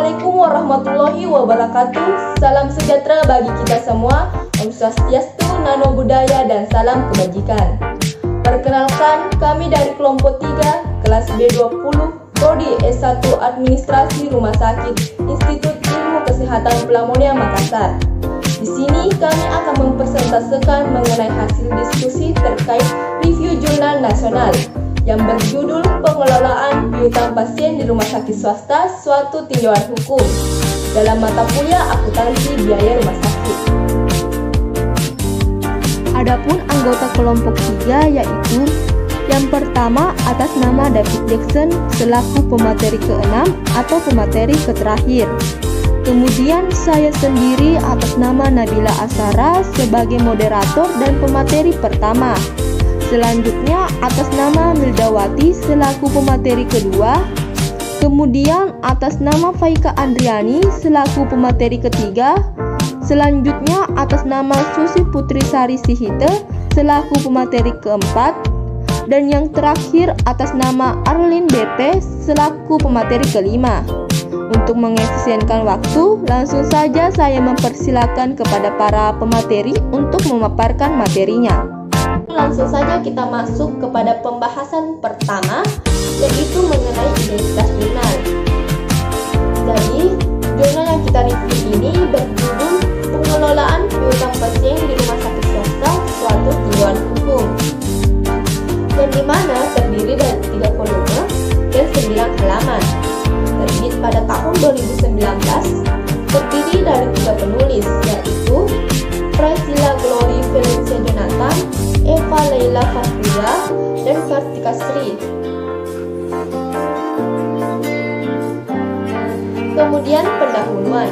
Assalamualaikum warahmatullahi wabarakatuh. Salam sejahtera bagi kita semua. Om Swastiastu, Namo Buddhaya, dan salam kebajikan. Perkenalkan, kami dari kelompok 3, kelas B20, Prodi S1 Administrasi Rumah Sakit, Institut Ilmu Kesehatan Pelamonia Makassar. Di sini kami akan mempresentasikan mengenai hasil diskusi terkait review jurnal nasional yang berjudul Pengelolaan Piutang Pasien di Rumah Sakit Swasta Suatu Tinjauan Hukum dalam mata kuliah akuntansi biaya rumah sakit. Adapun anggota kelompok 3 yaitu yang pertama atas nama David Jackson selaku pemateri ke-6 atau pemateri ke-terakhir. Kemudian saya sendiri atas nama Nabila Asara sebagai moderator dan pemateri pertama. Selanjutnya atas nama Mildawati selaku pemateri kedua. Kemudian atas nama Faika Andriani selaku pemateri ketiga. Selanjutnya atas nama Susi Putri Sari Sihite selaku pemateri keempat. Dan yang terakhir atas nama Arlin BP selaku pemateri kelima. Untuk mengefisienkan waktu, langsung saja saya mempersilakan kepada para pemateri untuk memaparkan materinya. Langsung saja kita masuk kepada pembahasan pertama, yaitu mengenai identitas jurnal. Jadi, jurnal yang kita review ini berjudul Pengelolaan Piutang Pasien di Rumah Sakit Swasta Suatu Tinjauan Hukum, yang dimana terdiri dari 3 volume dan 9 halaman. Terbit pada tahun 2019, terdiri dari 3 penulis, yaitu Priscilla Glory Valencia Jonathan, Eva Leila Fatria, dan Kartika Sri. Kemudian pendahuluan.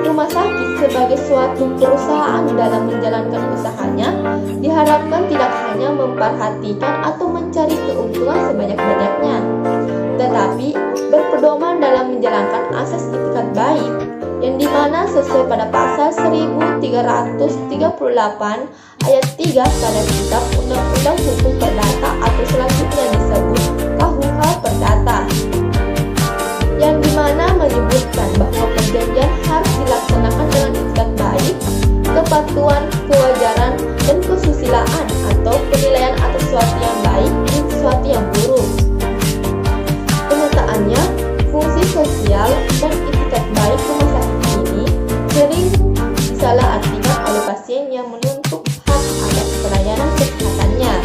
Rumah sakit sebagai suatu perusahaan dalam menjalankan usahanya diharapkan tidak hanya memperhatikan atau mencari keuntungan sebanyak-banyaknya, tetapi berpedoman dalam menjalankan asas etikat baik, yang dimana sesuai pada pasal 1338 ayat 3 pada Kitab Undang-Undang Hukum Perdata atau selanjutnya disebut KUH Perdata, yang dimana menyebutkan bahwa perjanjian harus dilaksanakan dengan etikat baik, kepatuhan, kewajaran, dan kesusilaan atau penilaian atas sesuatu yang baik dan sesuatu yang buruk. Kenyataannya, fungsi sosial dan etikat baik rumah sakit ini sering disalahartikan oleh pasien yang menuntut hak atas pelayanan kesehatannya,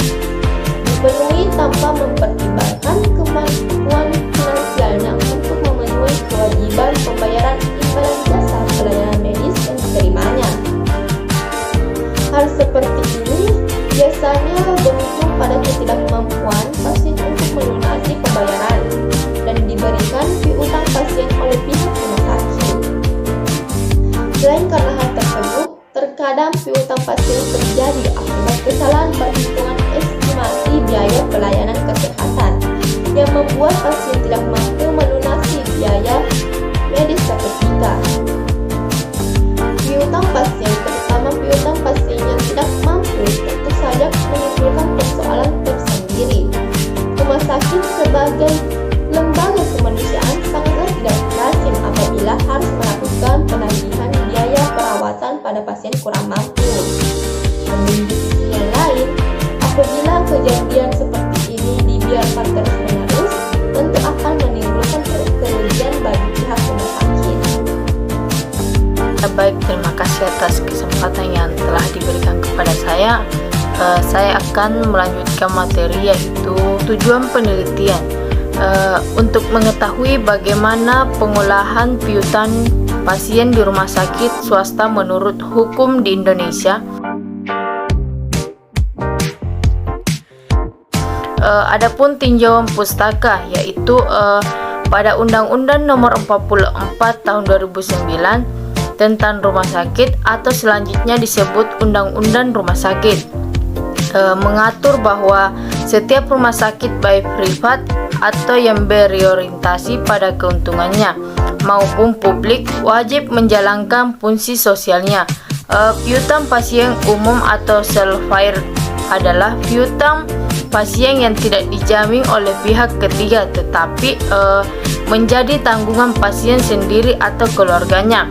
dipenuhi tanpa mempertimbangkan kemampuan finansialnya untuk memenuhi kewajiban pembayaran imbalan jasa pelayanan medis yang diterimanya. Hal seperti ini biasanya berujung pada ketidakmampuan pasien untuk melunasi pembayaran dan diberikan piutang pasien oleh pihak rumah sakit. Selain karena hal tersebut, terkadang piutang pasien terjadi akibat kesalahan perhitungan estimasi biaya pelayanan kesehatan yang membuat pasien tidak mampu melunasi biaya medis seketika. Piutang pasien, terutama piutang pasien yang tidak mampu, tentu saja menimbulkan persoalan tersendiri. Rumah sakit sebagai lembaga kemanusiaan sangatlah tidak lazim apabila harus melakukan penagihan biaya perawatan pada pasien kurang mampu. Namun di sisi yang lain, apabila kejadian seperti ini dibiarkan terus-menerus, tentu akan menimbulkan kerugian bagi pihak rumah sakit. Baik, terima kasih atas kesempatan yang telah diberikan kepada saya. Saya akan melanjutkan materi yaitu tujuan penelitian. Untuk mengetahui bagaimana pengolahan piutang pasien di rumah sakit swasta menurut hukum di Indonesia. Adapun tinjauan pustaka yaitu pada Undang-Undang Nomor 44 Tahun 2009 tentang rumah sakit atau selanjutnya disebut Undang-Undang Rumah Sakit, mengatur bahwa setiap rumah sakit baik privat atau yang berorientasi pada keuntungannya maupun publik wajib menjalankan fungsi sosialnya. Piutang pasien umum atau self-hire adalah piutang pasien yang tidak dijamin oleh pihak ketiga tetapi menjadi tanggungan pasien sendiri atau keluarganya.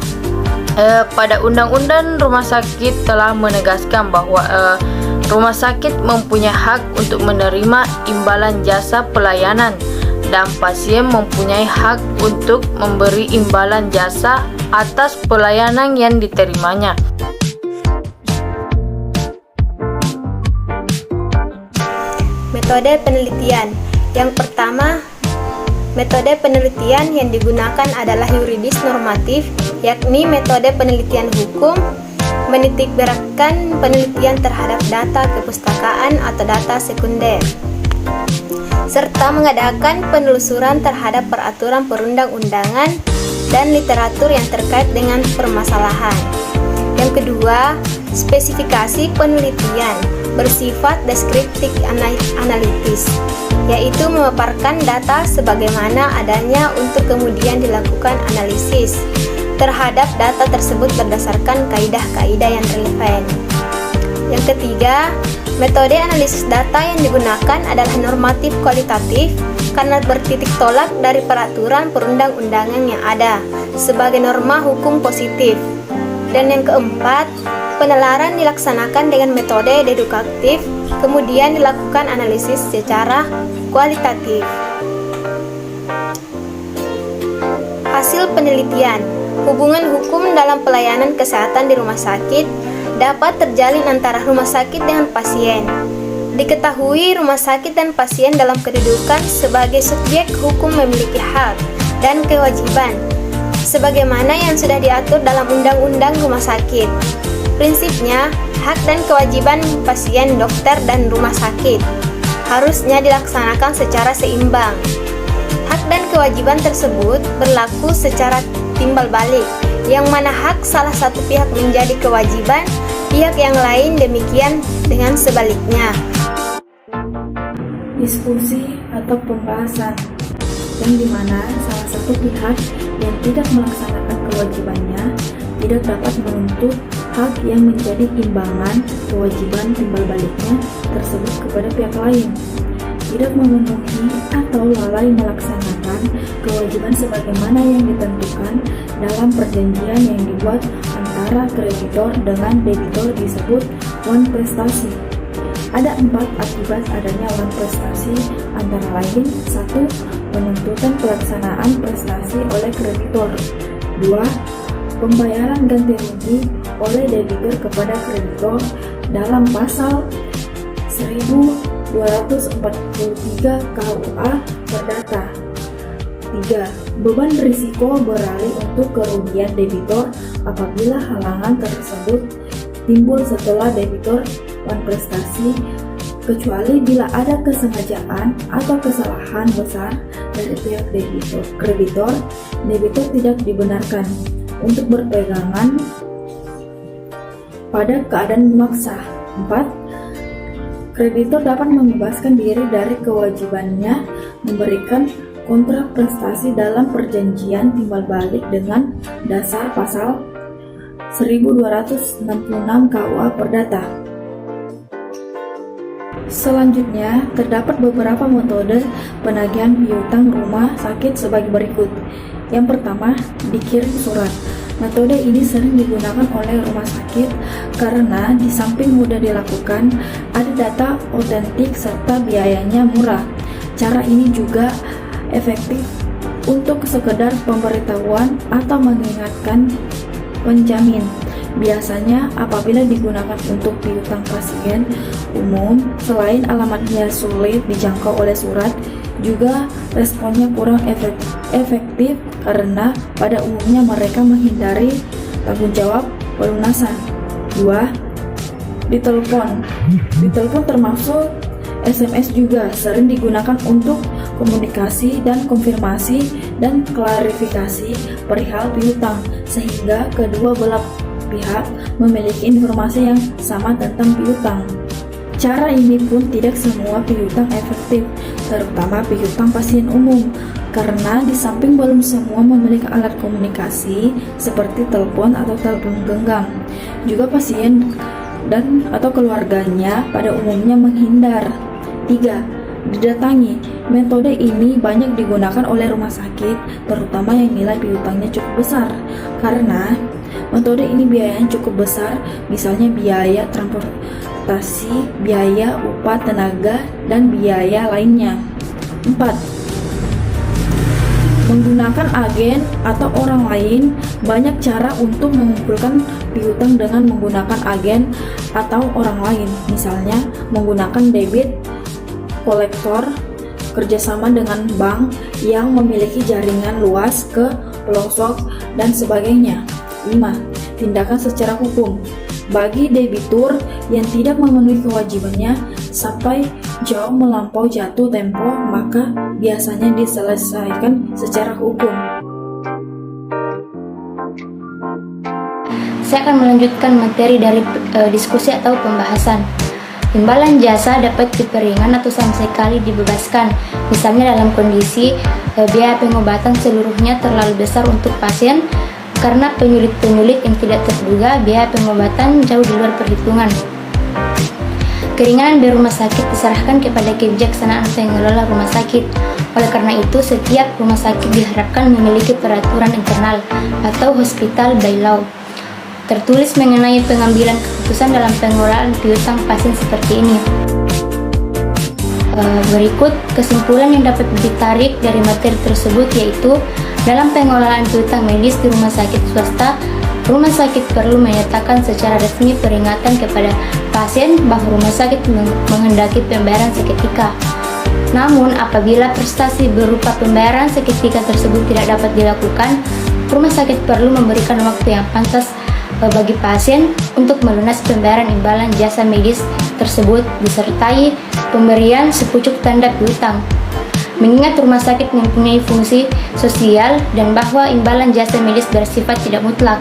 Pada Undang-Undang Rumah Sakit telah menegaskan bahwa rumah sakit mempunyai hak untuk menerima imbalan jasa pelayanan dan pasien mempunyai hak untuk memberi imbalan jasa atas pelayanan yang diterimanya. Metode penelitian. Yang pertama, metode penelitian yang digunakan adalah yuridis normatif, yakni metode penelitian hukum, menitikberatkan penelitian terhadap data kepustakaan atau data sekunder, serta mengadakan penelusuran terhadap peraturan perundang-undangan dan literatur yang terkait dengan permasalahan. Yang kedua, spesifikasi penelitian bersifat deskriptif analitis, yaitu memaparkan data sebagaimana adanya untuk kemudian dilakukan analisis terhadap data tersebut berdasarkan kaidah-kaidah yang relevan. Yang ketiga, metode analisis data yang digunakan adalah normatif kualitatif karena bertitik tolak dari peraturan perundang-undangan yang ada sebagai norma hukum positif. Dan yang keempat, penalaran dilaksanakan dengan metode deduktif, kemudian dilakukan analisis secara kualitatif. Hasil penelitian. Hubungan hukum dalam pelayanan kesehatan di rumah sakit dapat terjalin antara rumah sakit dengan pasien. Diketahui rumah sakit dan pasien dalam kedudukan sebagai subjek hukum memiliki hak dan kewajiban sebagaimana yang sudah diatur dalam Undang-Undang Rumah Sakit. Prinsipnya, hak dan kewajiban pasien, dokter, dan rumah sakit harusnya dilaksanakan secara seimbang. Hak dan kewajiban tersebut berlaku secara timbal balik, yang mana hak salah satu pihak menjadi kewajiban pihak yang lain, demikian dengan sebaliknya. Diskusi atau pembahasan yang dimana salah satu pihak yang tidak melaksanakan kewajibannya tidak dapat menuntut hak yang menjadi imbangan kewajiban timbal baliknya tersebut kepada pihak lain, tidak memenuhi atau lalai melaksanakan kewajiban sebagaimana yang ditentukan dalam perjanjian yang dibuat antara kreditor dengan debitur disebut wan prestasi. Ada 4 akibat adanya wan prestasi, antara lain: 1. Penuntutan pelaksanaan prestasi oleh kreditor. 2. Pembayaran ganti rugi oleh debitur kepada kreditor dalam pasal 1243 KUA Perdata. 3. Beban risiko beralih untuk kerugian debitur apabila halangan tersebut timbul setelah debitur wan prestasi, kecuali bila ada kesengajaan atau kesalahan besar dari pihak kreditor tidak dibenarkan untuk berpegangan pada keadaan memaksa. 4. Kreditor dapat membebaskan diri dari kewajibannya memberikan kontrak prestasi dalam perjanjian timbal balik dengan dasar pasal 1266 KUA Perdata. Selanjutnya, terdapat beberapa metode penagihan piutang rumah sakit sebagai berikut. Yang pertama, dikirim surat. Metode ini sering digunakan oleh rumah sakit karena di samping mudah dilakukan, ada data otentik serta biayanya murah. Cara ini juga efektif untuk sekedar pemberitahuan atau mengingatkan penjamin. Biasanya apabila digunakan untuk piutang pasien umum, selain alamatnya sulit dijangkau oleh surat, juga responnya kurang efektif karena pada umumnya mereka menghindari tanggung jawab pelunasan. 2. Ditelepon. Ditelepon termasuk SMS juga sering digunakan untuk komunikasi dan konfirmasi dan klarifikasi perihal piutang, sehingga kedua belah pihak memiliki informasi yang sama tentang piutang. Cara ini pun tidak semua piutang efektif, terutama piutang pasien umum, karena di samping belum semua memiliki alat komunikasi seperti telepon atau telepon genggam, juga pasien dan atau keluarganya pada umumnya menghindar. 3. didatangi. Metode ini banyak digunakan oleh rumah sakit, terutama yang nilai piutangnya cukup besar. Karena metode ini biayanya cukup besar, misalnya biaya transportasi, biaya upah tenaga, dan biaya lainnya. 4. Menggunakan agen atau orang lain. Banyak cara untuk mengumpulkan piutang dengan menggunakan agen atau orang lain, misalnya menggunakan debit kolektor, kerjasama dengan bank yang memiliki jaringan luas ke pelosok, dan sebagainya. 5. Tindakan secara hukum. Bagi debitur yang tidak memenuhi kewajibannya sampai jauh melampau jatuh tempo, maka biasanya diselesaikan secara hukum. Saya akan melanjutkan materi dari diskusi atau pembahasan. Imbalan jasa dapat diperingan atau sama sekali dibebaskan, misalnya dalam kondisi biaya pengobatan seluruhnya terlalu besar untuk pasien karena penyulit-penyulit yang tidak terduga, biaya pengobatan jauh di luar perhitungan. Keringanan biaya rumah sakit diserahkan kepada kebijaksanaan pengelola rumah sakit. Oleh karena itu, setiap rumah sakit diharapkan memiliki peraturan internal atau hospital by law tertulis mengenai pengambilan keputusan dalam pengelolaan piutang pasien seperti ini. Berikut kesimpulan yang dapat ditarik dari materi tersebut, yaitu dalam pengelolaan piutang medis di rumah sakit swasta, rumah sakit perlu menyatakan secara resmi peringatan kepada pasien bahwa rumah sakit menghendaki pembayaran seketika. Namun, apabila prestasi berupa pembayaran seketika tersebut tidak dapat dilakukan, rumah sakit perlu memberikan waktu yang pantas bagi pasien untuk melunasi pembayaran imbalan jasa medis tersebut disertai pemberian sepucuk tanda piutang. Mengingat rumah sakit mempunyai fungsi sosial dan bahwa imbalan jasa medis bersifat tidak mutlak,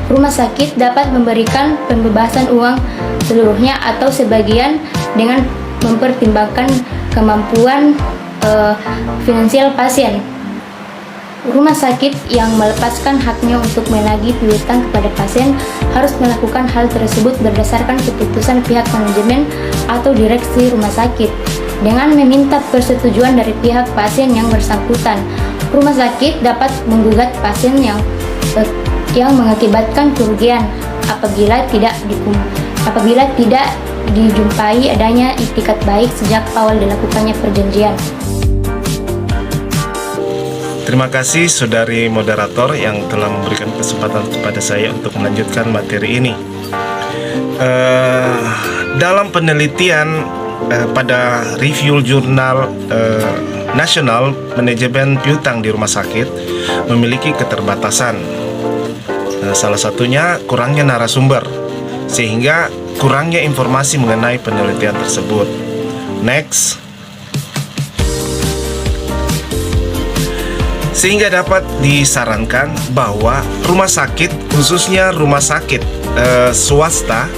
rumah sakit dapat memberikan pembebasan uang seluruhnya atau sebagian dengan mempertimbangkan kemampuan finansial pasien. Rumah sakit yang melepaskan haknya untuk menagih piutang kepada pasien harus melakukan hal tersebut berdasarkan keputusan pihak manajemen atau direksi rumah sakit dengan meminta persetujuan dari pihak pasien yang bersangkutan. Rumah sakit dapat menggugat pasien yang mengakibatkan kerugian apabila tidak dijumpai adanya itikat baik sejak awal dilakukannya perjanjian. Terima kasih saudari moderator yang telah memberikan kesempatan kepada saya untuk melanjutkan materi ini. Dalam penelitian pada review jurnal nasional, manajemen piutang di rumah sakit memiliki keterbatasan. Salah satunya kurangnya narasumber, sehingga kurangnya informasi mengenai penelitian tersebut. Next. Sehingga dapat disarankan bahwa rumah sakit, khususnya rumah sakit swasta,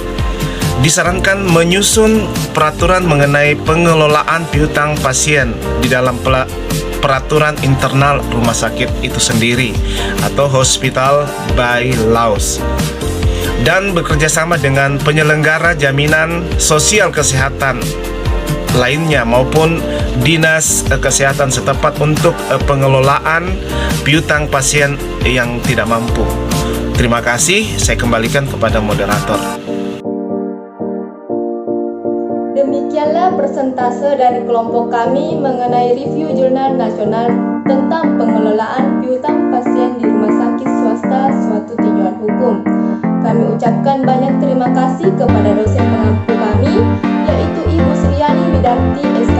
disarankan menyusun peraturan mengenai pengelolaan piutang pasien di dalam peraturan internal rumah sakit itu sendiri atau hospital by laws, dan bekerjasama dengan penyelenggara jaminan sosial kesehatan lainnya maupun dinas kesehatan setempat untuk pengelolaan piutang pasien yang tidak mampu. Terima kasih, saya kembalikan kepada moderator. Demikianlah persentase dari kelompok kami mengenai review jurnal nasional tentang pengelolaan piutang pasien di rumah sakit swasta suatu tinjauan hukum. Kami ucapkan banyak terima kasih kepada dosen pengampu kami, yaitu Ibu Sriani Widarti SK